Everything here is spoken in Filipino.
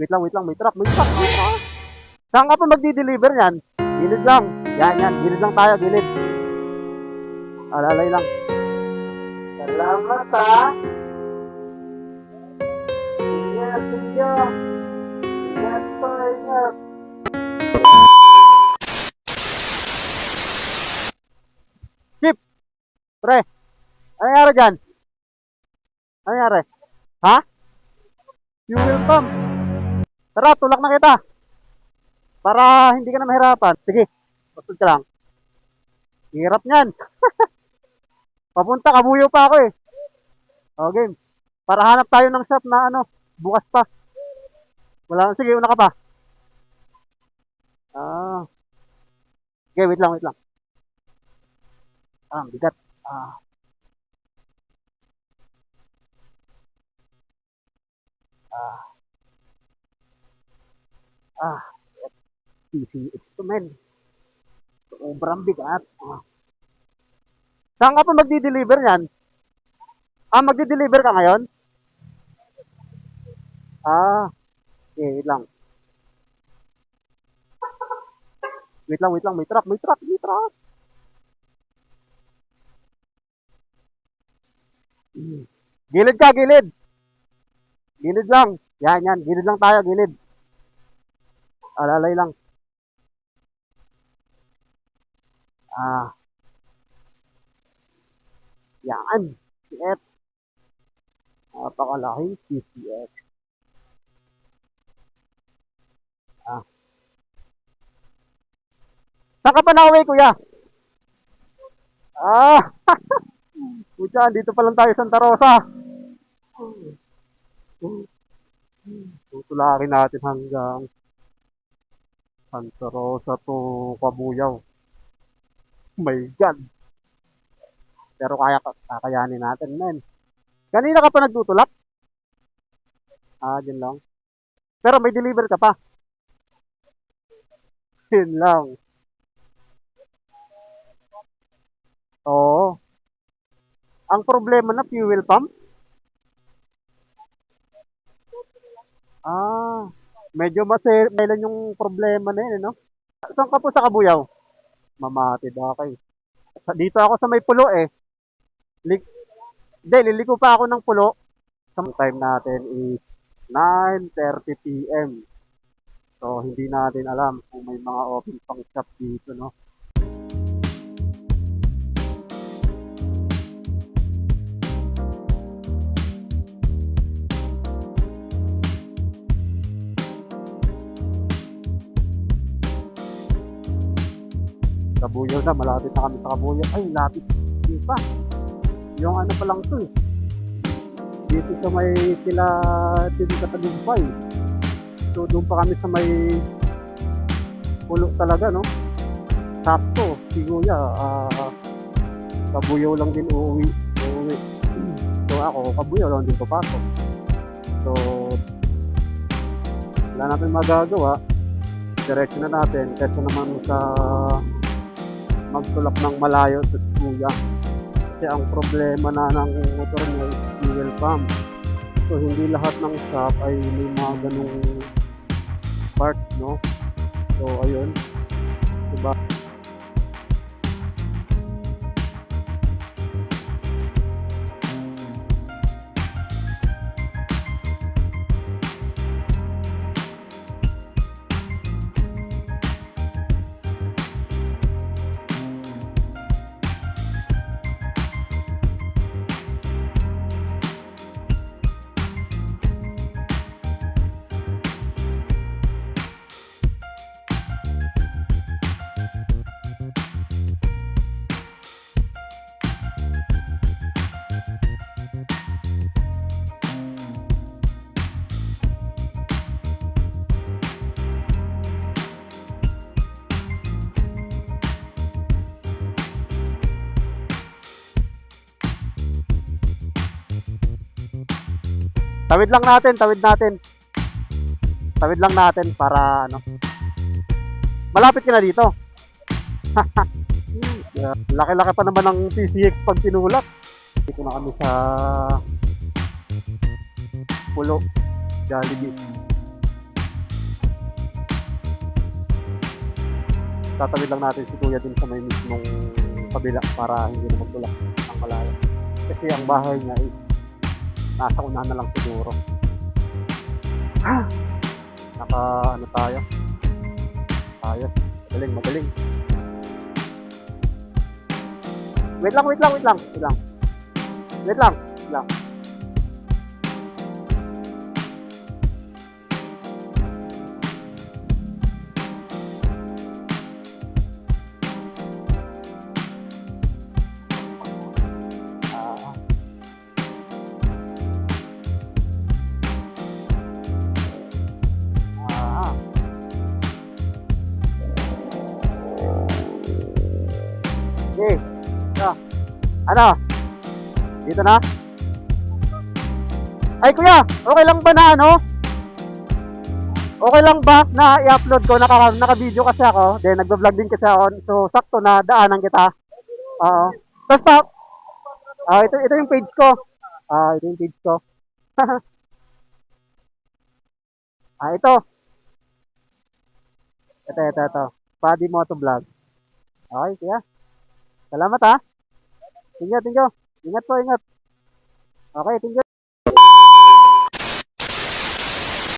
Wait lang, may truck, may truck, may truck. Saan ka pa magdi-deliver yan? Gilid lang. Yan, gilid lang tayo, gilid. Alalay lang. Salamat ha. Ingat, ingat. Ingat pa, ingat. Chip! Pre, ano nangyari dyan? Ano nangyari? Ha? Fuel pump. Tara, tulak na kita. Para hindi ka na mahirapan. Sige, bastod ka lang. Hirap niyan. Papunta, Kabuyo pa ako eh. O, game. Para hanap tayo ng shop na ano, bukas pa. Wala, sige, una ka pa. Ah. Okay, wait lang, wait lang. Bigat. Ah. Ah. PCX to men. Sobrang bigat. Saan ka pa magdi-deliver yan? Magdi-deliver ka ngayon? Okay, wait lang. Wait lang, may truck, may truck, may truck. Gilid ka, gilid. Gilid lang. Yan, gilid lang tayo, gilid. Alalay lang. Yan. CF. Napakalaking CCX. Saan ka pa na-uwi, kuya? Pucha, dito pa lang tayo Santa Rosa. Tutulakin natin hanggang Santa Rosa to Kabuyaw. My God. Pero kakayanin natin, men. Kanina ka pa nagtutulak? Dyan lang. Pero may deliver ka pa. Yun lang. Oo. Ang problema na fuel pump? Medyo masailan yung problema na yun, no? Saan ka po sa Kabuyaw? Mamatid ako. Dito ako sa may pulo eh. Liliko pa ako ng pulo. Ang time natin is 9:30 PM. So, hindi natin alam kung may mga open pang shop dito, no? Kabuyaw na, malapit na kami sa Kabuyaw. Ay, lapit. Hindi pa. Yung ano pa lang to eh. Dito sa may sila sa Tagumpay. So, doon pa kami sa may pulo talaga, no? Sakto, si Kuya, Kabuyaw lang din uuwi. So, ako, Kabuyaw lang din papasok. So, wala natin magagawa. Diretso na natin kasi naman sa magtulak ng malayo sa Kuya. Kasi ang problema na ng motor niya is fuel pump. So, hindi lahat ng shop ay may mga ganung part, no? So, ayun. Diba? Tawid lang natin. Tawid lang natin para ano. Malapit ka na dito. Laki-laki pa naman ng PCX pag tinulak. Dito na kami sa Pulo, Jollibee. tatawid lang natin si kuya din sa may mismong kabila para hindi na magtulak ang malayo. Kasi ang bahay niya is nasa unahan na lang siguro. Naka ano tayo? Ayos. Magaling, magaling. Wait lang. Wait lang. Wait lang. Wait lang. Ah, ah. Okay. So, ano? Dito na? Ay kuya, okay lang ba na ano? Okay lang ba na i-upload ko? Naka-video kasi ako. Then nagba-vlog din kasi ako. So sakto na daanan kita. Oo. Basta, ito yung page ko. Ito yung page ko. Ito. Ito. Buddy Moto Vlog. Okay, kuya. Salamat ha. Ingat. Ingat po, ingat. Okay, thank you.